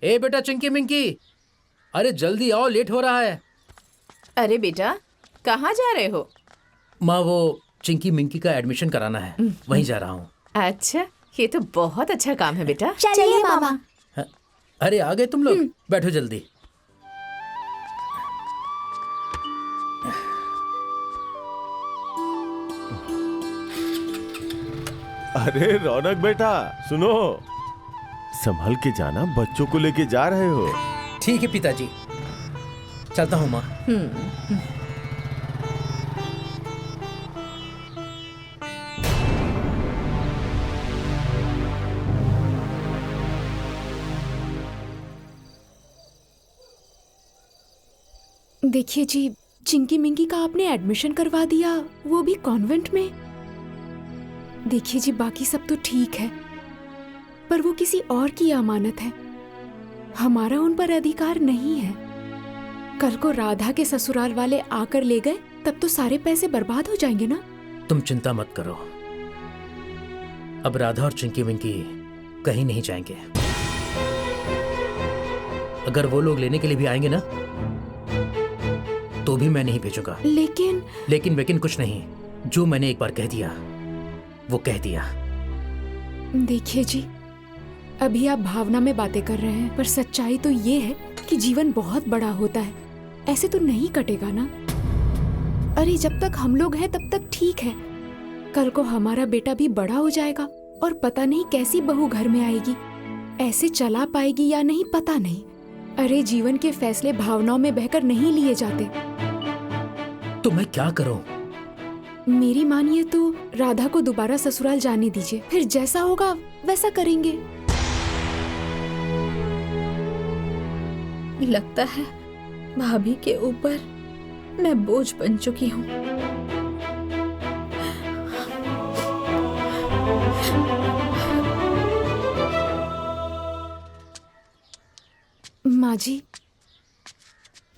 ए बेटा चिंकी मिंकी, अरे जल्दी आओ, लेट हो रहा है। अरे बेटा, कहाँ जा रहे हो? माँ, वो चिंकी मिंकी का एडमिशन कराना है, वहीं जा रहा हूँ। अच्छा, ये तो बहुत अच्छा काम है बेटा। चलिए मामा। अरे आ गए तुम लोग, बैठो जल्दी। अरे रौनक बेटा, सुनो, संभल के जाना, बच्चों को लेके जा रहे हो। ठीक है पिताजी, चलता हूँ माँ। देखिए जी, चिंकी मिंकी का आपने एडमिशन करवा दिया, वो भी कॉन्वेंट में। देखिए जी, बाकी सब तो ठीक है, पर वो किसी और की अमानत है, हमारा उन पर अधिकार नहीं है। कल को राधा के ससुराल वाले आकर ले गए, तब तो सारे पैसे बर्बाद हो जाएंगे ना। तुम चिंता मत करो, अब राधा और चिंकी मिंकी कहीं नहीं जाएंगे। अगर वो लोग लेने के लिए भी आएंगे ना, तो भी मैं नहीं भेजूंगा। लेकिन कुछ नहीं, जो मैंने एक बार कह दिया वो कह दिया। देखिए जी, अभी आप भावना में बातें कर रहे हैं, पर सच्चाई तो ये है कि जीवन बहुत बड़ा होता है, ऐसे तो नहीं कटेगा ना। अरे जब तक हम लोग हैं तब तक ठीक है, कल को हमारा बेटा भी बड़ा हो जाएगा और पता नहीं कैसी बहू घर में आएगी, ऐसे चला पाएगी या नहीं पता नहीं। अरे जीवन के फैसले भावनाओं में बहकर नहीं लिए जाते। तो मैं क्या करूं? मेरी मानिए तो राधा को दोबारा ससुराल जाने दीजिए, फिर जैसा होगा वैसा करेंगे। लगता है भाभी के ऊपर मैं बोझ बन चुकी हूँ। माँ जी,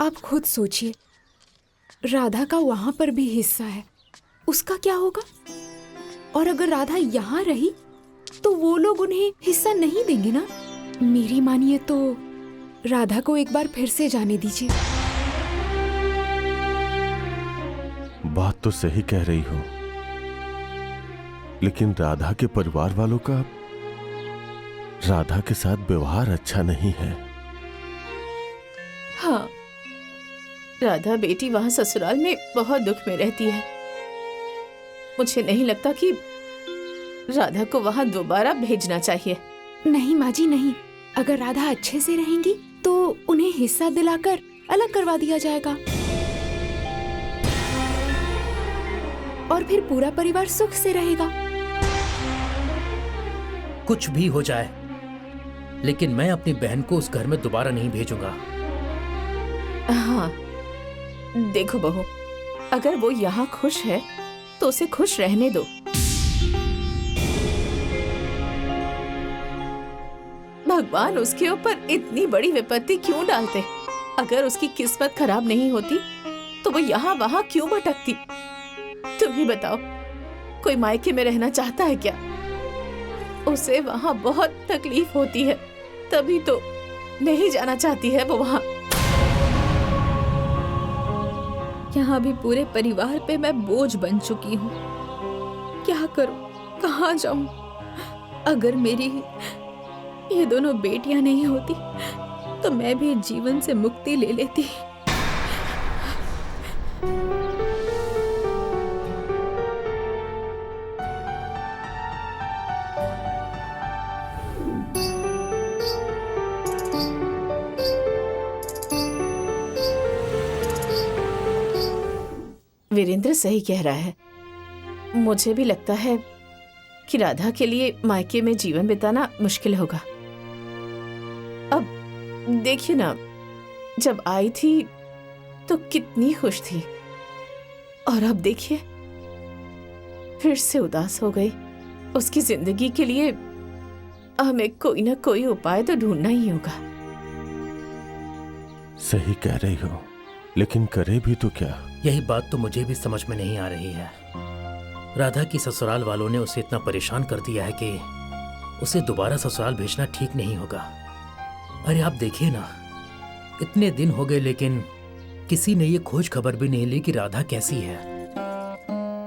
आप खुद सोचिए, राधा का वहां पर भी हिस्सा है, उसका क्या होगा? और अगर राधा यहाँ रही तो वो लोग उन्हें हिस्सा नहीं देंगे ना। मेरी मानिए तो राधा को एक बार फिर से जाने दीजिए। बात तो सही कह रही हो, लेकिन राधा के परिवार वालों का राधा के साथ व्यवहार अच्छा नहीं है। हाँ, राधा बेटी वहाँ ससुराल में बहुत दुख में रहती है। मुझे नहीं लगता कि राधा को वहाँ दोबारा भेजना चाहिए। नहीं माँ जी नहीं, अगर राधा अच्छे से रहेंगी तो उन्हें हिस्सा दिलाकर अलग करवा दिया जाएगा और फिर पूरा परिवार सुख से रहेगा। कुछ भी हो जाए, लेकिन मैं अपनी बहन को उस घर में दोबारा नहीं भेजूंगा। हाँ, देखो बहू, अगर वो यहाँ खुश है तो उसे खुश रहने दो। भगवान उसके ऊपर इतनी बड़ी विपत्ति क्यों डालते? अगर उसकी किस्मत खराब नहीं होती तो वो यहाँ वहाँ क्यों भटकती? तुम ही बताओ, कोई मायके में रहना चाहता है क्या? उसे वहाँ बहुत तकलीफ होती है, तभी तो नहीं जाना चाहती है वो वहाँ। यहाँ भी पूरे परिवार पे मैं बोझ बन चुकी हूँ। क्या करूँ, कहाँ जाऊँ? अगर मेरी ये दोनों बेटियां नहीं होती तो मैं भी जीवन से मुक्ति ले लेती। वीरेंद्र सही कह रहा है। मुझे भी लगता है कि राधा के लिए मायके में जीवन बिताना मुश्किल होगा। अब देखिए ना, जब आई थी तो कितनी खुश थी, और अब देखिए फिर से उदास हो गई। उसकी जिंदगी के लिए हमें कोई ना कोई उपाय तो ढूंढना ही होगा। सही कह रही हो, लेकिन करे भी तो क्या? यही बात तो मुझे भी समझ में नहीं आ रही है। राधा की ससुराल वालों ने उसे इतना परेशान कर दिया है कि उसे दोबारा ससुराल भेजना ठीक नहीं होगा। अरे आप देखिए ना, इतने दिन हो गए लेकिन किसी ने ये खोज खबर भी नहीं ली कि राधा कैसी है।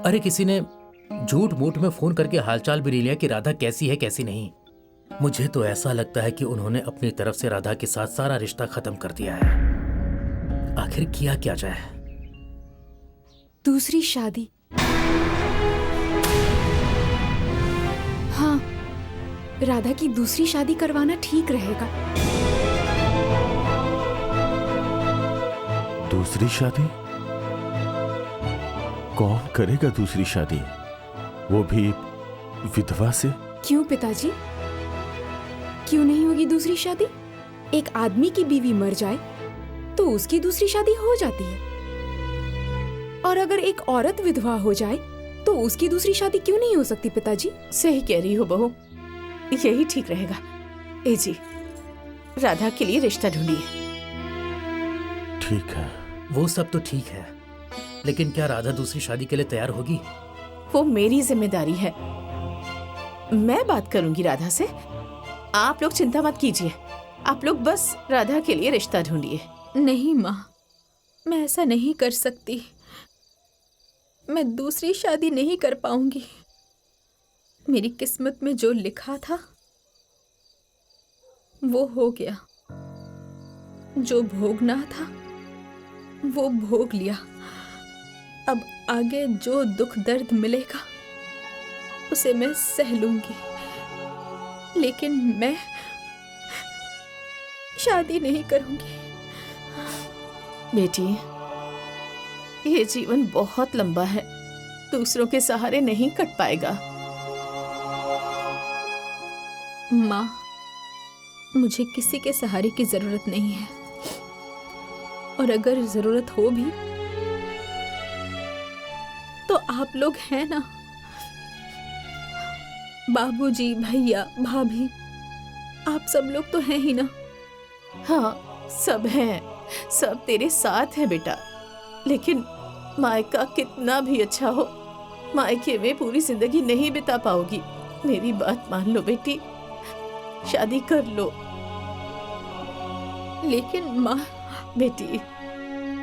अरे किसी ने झूठ मूठ में फोन करके हालचाल भी नहीं लिया कि राधा कैसी है कैसी नहीं। मुझे तो ऐसा लगता है कि उन्होंने अपनी तरफ से राधा के साथ सारा रिश्ता खत्म कर दिया है। आखिर किया क्या जाए? दूसरी शादी? हाँ, राधा की दूसरी शादी करवाना ठीक रहेगा। दूसरी शादी? कौन करेगा दूसरी शादी, वो भी विधवा से? क्यों पिताजी, क्यों नहीं होगी दूसरी शादी? एक आदमी की बीवी मर जाए तो उसकी दूसरी शादी हो जाती है, और अगर एक औरत विधवा हो जाए तो उसकी दूसरी शादी क्यों नहीं हो सकती पिताजी? सही कह रही हो बहू, यही ठीक रहेगा। ए जी, राधा के लिए रिश्ता ढूंढिए। ठीक है। वो सब तो ठीक है, लेकिन क्या राधा दूसरी शादी के लिए तैयार होगी? वो मेरी जिम्मेदारी है, मैं बात करूंगी राधा से। आप लोग चिंता मत कीजिए, आप लोग बस राधा के लिए रिश्ता ढूंढिए। नहीं माँ, मैं ऐसा नहीं कर सकती। मैं दूसरी शादी नहीं कर पाऊंगी। मेरी किस्मत में जो लिखा था वो हो गया, जो भोगना था वो भोग लिया। अब आगे जो दुख दर्द मिलेगा उसे मैं सह लूंगी, लेकिन मैं शादी नहीं करूंगी। बेटी, ये जीवन बहुत लंबा है, दूसरों के सहारे नहीं कट पाएगा। माँ, मुझे किसी के सहारे की जरूरत नहीं है, और अगर जरूरत हो भी तो आप लोग हैं ना, बाबूजी, भैया, भाभी, आप सब लोग तो हैं ही ना। हाँ, सब हैं, सब तेरे साथ हैं बेटा। लेकिन मायका कितना भी अच्छा हो, मायके में पूरी जिंदगी नहीं बिता पाओगी। मेरी बात मान लो बेटी, शादी कर लो। लेकिन माँ, बेटी,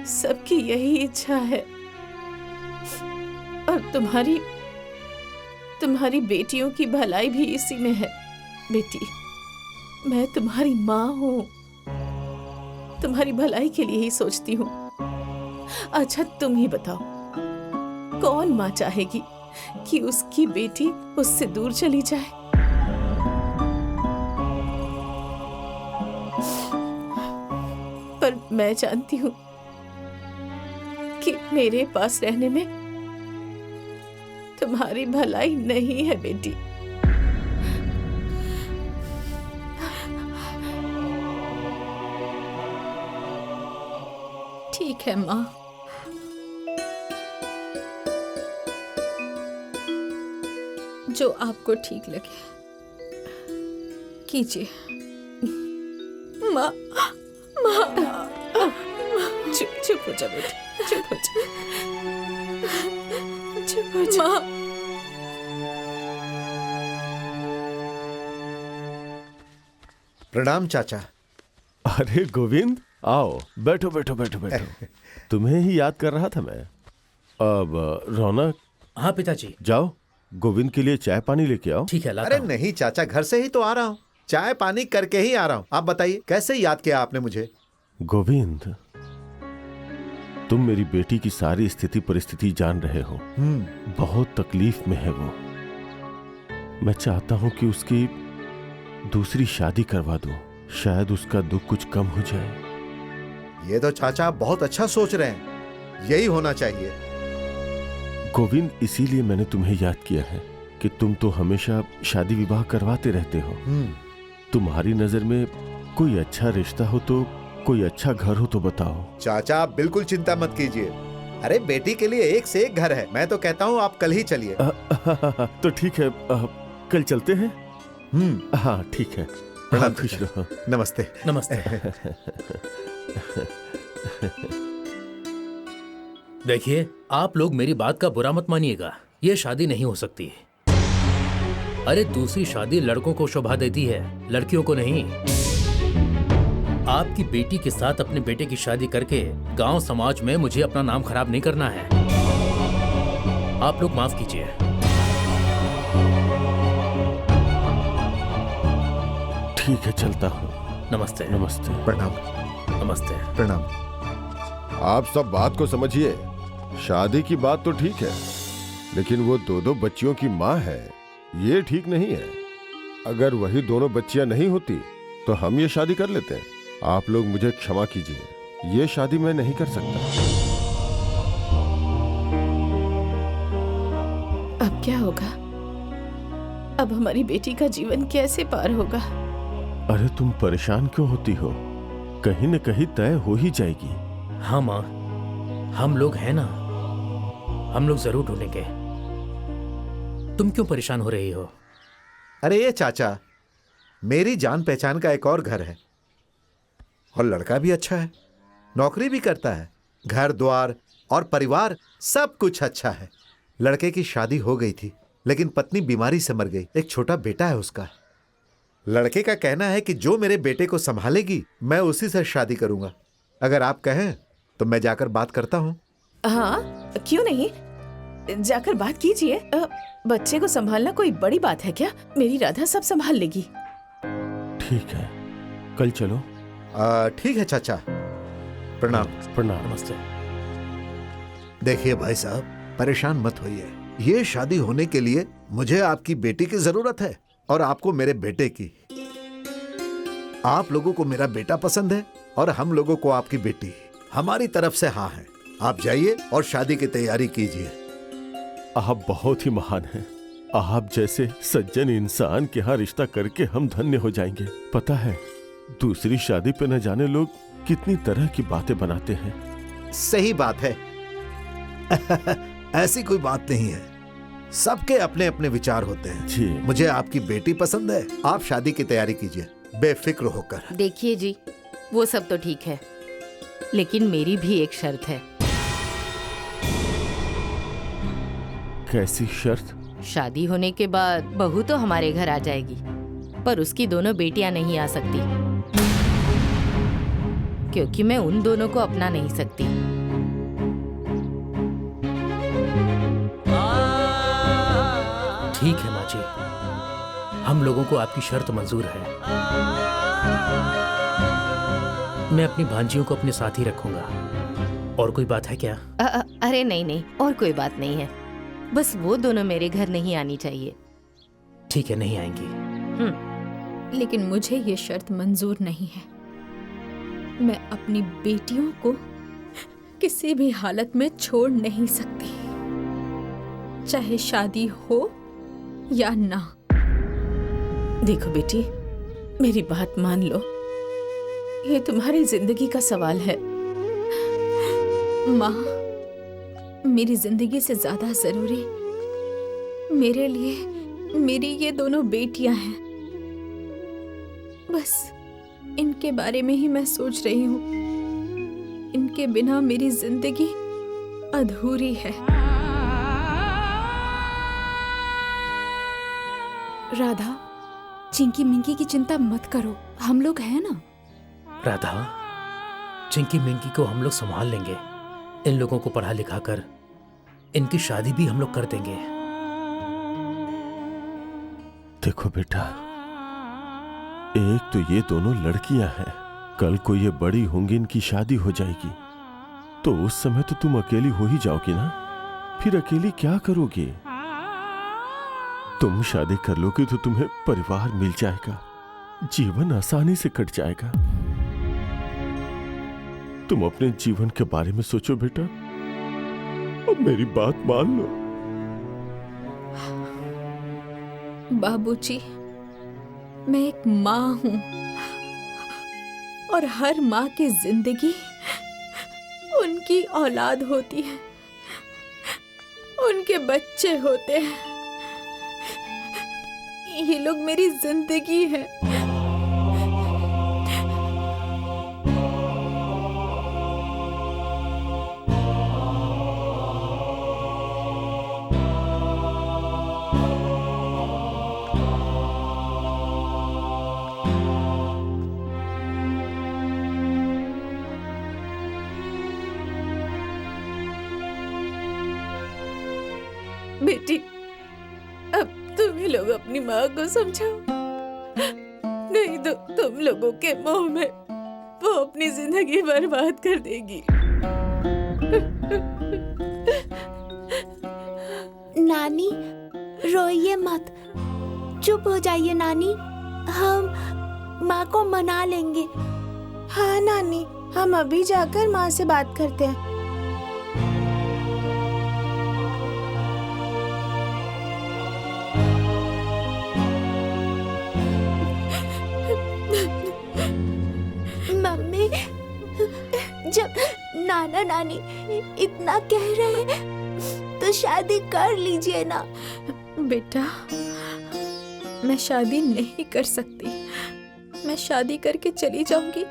सबकी यही इच्छा है, और तुम्हारी बेटियों की भलाई भी इसी में है। बेटी, मैं तुम्हारी माँ हूँ, तुम्हारी भलाई के लिए ही सोचती हूँ। अच्छा तुम ही बताओ, कौन माँ चाहेगी कि उसकी बेटी उससे दूर चली जाए? पर मैं जानती हूँ कि मेरे पास रहने में तुम्हारी भलाई नहीं है बेटी। ठीक है माँ, जो आपको ठीक लगे कीजिए। माँ, चुप हो जा बेटी, चुप हो जा, चुप हो जा। माँ, प्रणाम चाचा। अरे गोविंद, आओ, बैठो बैठो बैठो बैठो। तुम्हें ही याद कर रहा था मैं। अब रौनक। हाँ पिताजी। जाओ, गोविंद के लिए चाय पानी लेके आओ। ठीक है, लाता अरे हूँ। नहीं चाचा, घर से ही तो आ रहा हूँ, चाय पानी करके ही आ रहा हूँ। आप बताइए कैसे याद किया आपने मुझे? गोविंद, तुम मेरी बेटी की सारी स्थिति परिस्थिति जान रहे हो। बहुत तकलीफ में है वो। मैं चाहता हूं कि उसकी दूसरी शादी करवा दूं, शायद उसका दुख कुछ कम हो जाए। ये तो चाचा आप बहुत अच्छा सोच रहे हैं, यही होना चाहिए। गोविंद, इसीलिए मैंने तुम्हें याद किया है कि तुम तो हमेशा शादी विवाह करवाते रहते हो। तुम्हारी नजर में कोई अच्छा रिश्ता हो तो, कोई अच्छा घर हो तो बताओ। चाचा आप बिल्कुल चिंता मत कीजिए। अरे बेटी के लिए एक से एक घर है। मैं तो कहता हूँ आप कल ही चलिए। तो ठीक है, कल चलते हैं। हाँ ठीक है। हाँ, खुश रहो। नमस्ते। नमस्ते। देखिए, आप लोग मेरी बात का बुरा मत मानिएगा, ये शादी नहीं हो सकती। अरे दूसरी शादी लड़कों को शोभा देती है, लड़कियों को नहीं। आपकी बेटी के साथ अपने बेटे की शादी करके गांव समाज में मुझे अपना नाम खराब नहीं करना है। आप लोग माफ कीजिए। ठीक है, चलता हूँ। नमस्ते। नमस्ते। प्रणाम। नमस्ते। प्रणाम। आप सब बात को समझिए। शादी की बात तो ठीक है, लेकिन वो दो बच्चियों की माँ है, ये ठीक नहीं है। अगर वही दोनों बच्चियां नहीं होती तो हम ये शादी कर लेते हैं। आप लोग मुझे क्षमा कीजिए, ये शादी मैं नहीं कर सकता। अब क्या होगा? अब हमारी बेटी का जीवन कैसे पार होगा? अरे तुम परेशान क्यों होती हो? कहीं न कहीं तय हो ही जाएगी। हाँ माँ, हम लोग हैं ना, हम लोग जरूर ढूंढेंगे। तुम क्यों परेशान हो रही हो? अरे ये चाचा, मेरी जान पहचान का एक और घर है और लड़का भी अच्छा है, नौकरी भी करता है, घर द्वार और परिवार सब कुछ अच्छा है। लड़के की शादी हो गई थी, लेकिन पत्नी बीमारी से मर गई। एक छोटा बेटा है उसका। लड़के का कहना है कि जो मेरे बेटे को संभालेगी मैं उसी से शादी करूंगा। अगर आप कहें तो मैं जाकर बात करता हूँ। हाँ, क्यों नहीं, जाकर बात कीजिए। बच्चे को संभालना कोई बड़ी बात है क्या? मेरी राधा सब संभाल लेगी। ठीक है, कल चलो। ठीक है चाचा। प्रणाम। प्रणाम। नमस्ते। देखिए भाई साहब, परेशान मत होइए। ये शादी होने के लिए मुझे आपकी बेटी की जरूरत है और आपको मेरे बेटे की। आप लोगों को मेरा बेटा पसंद है और हम लोगों को आपकी बेटी। हमारी तरफ से हाँ है। आप जाइए और शादी की तैयारी कीजिए। आप बहुत ही महान हैं। आप जैसे सज्जन इंसान के यहाँ रिश्ता करके हम धन्य हो जाएंगे। पता है, दूसरी शादी पे न जाने लोग कितनी तरह की बातें बनाते हैं। सही बात है। ऐसी कोई बात नहीं है, सबके अपने अपने विचार होते हैं। जी। मुझे आपकी बेटी पसंद है। आप शादी की तैयारी कीजिए बेफिक्र होकर। देखिए जी, वो सब तो ठीक है, लेकिन मेरी भी एक शर्त है। कैसी शर्त? शादी होने के बाद बहू तो हमारे घर आ जाएगी, पर उसकी दोनों बेटियां नहीं आ सकती, क्योंकि मैं उन दोनों को अपना नहीं सकती। ठीक है माँ जी, हम लोगों को आपकी शर्त मंजूर है। मैं अपनी भांजियों को अपने साथ ही रखूंगा। और कोई बात है क्या? अरे नहीं नहीं, और कोई बात नहीं है। बस वो दोनों मेरे घर नहीं आनी चाहिए। ठीक है, नहीं आएंगी। लेकिन मुझे ये शर्त मंजूर नहीं है। मैं अपनी बेटियों को किसी भी हालत में छोड़ नहीं सकती, चाहे शादी हो या ना। देखो बेटी, मेरी बात मान लो, ये तुम्हारी जिंदगी का सवाल है। माँ, मेरी जिंदगी से ज्यादा जरूरी मेरे लिए मेरी ये दोनों बेटियां हैं। बस इनके बारे में ही मैं सोच रही हूँ। इनके बिना मेरी जिंदगी अधूरी है। राधा, चिंकी मिंकी की चिंता मत करो, हम लोग हैं ना। राधा, चिंकी मिंकी को हम लोग संभाल लेंगे। इन लोगों को पढ़ा लिखा कर इनकी शादी भी हम लोग कर देंगे। देखो बेटा, एक तो ये दोनों लड़कियां हैं, कल को ये बड़ी होंगी, इनकी शादी हो जाएगी तो उस समय तो तुम अकेली हो ही जाओगी ना। फिर अकेली क्या करोगी? तुम शादी कर लोगी तो तुम्हें परिवार मिल जाएगा, जीवन आसानी से कट जाएगा। तुम अपने जीवन के बारे में सोचो बेटा, अब मेरी बात मान लो। बाबूजी, मैं एक माँ हूँ और हर माँ की जिंदगी उनकी औलाद होती है, उनके बच्चे होते हैं। ये लोग मेरी जिंदगी है। बेटी, अब तुम ही लोग अपनी माँ को समझाओ, नहीं तो तुम लोगों के मोह में वो अपनी जिंदगी बर्बाद कर देगी। नानी रोइए मत, चुप हो जाइए नानी, हम माँ को मना लेंगे। हाँ नानी, हम अभी जाकर माँ से बात करते हैं। मम्मी, जब नाना नानी इतना कह रहे हैं तो शादी कर लीजिए ना। बेटा, मैं शादी नहीं कर सकती। मैं शादी करके चली जाऊंगी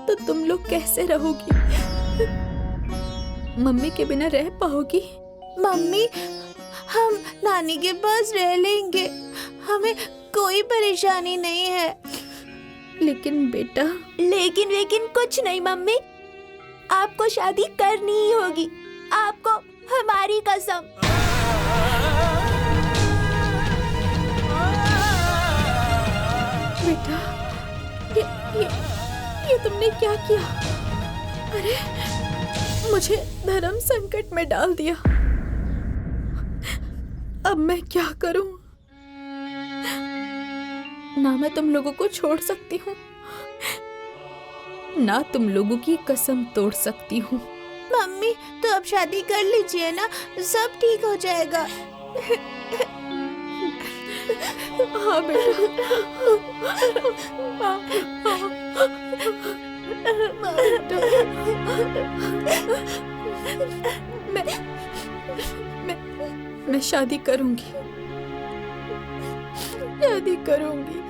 तो तुम लोग कैसे रहोगी? मम्मी के बिना रह पाओगी? मम्मी, हम नानी के पास रह लेंगे, हमें कोई परेशानी नहीं है। लेकिन बेटा, लेकिन कुछ नहीं मम्मी, आपको शादी करनी ही होगी, आपको हमारी कसम। बेटा, ये तुमने क्या किया? अरे, मुझे धर्म संकट में डाल दिया। अब मैं क्या करूं? ना मैं तुम लोगों को छोड़ सकती हूँ, ना तुम लोगों की कसम तोड़ सकती हूँ। मम्मी, तो अब शादी कर लीजिए ना, सब ठीक हो जाएगा। हाँ बेटा, मैं शादी करूंगी, शादी करूंगी।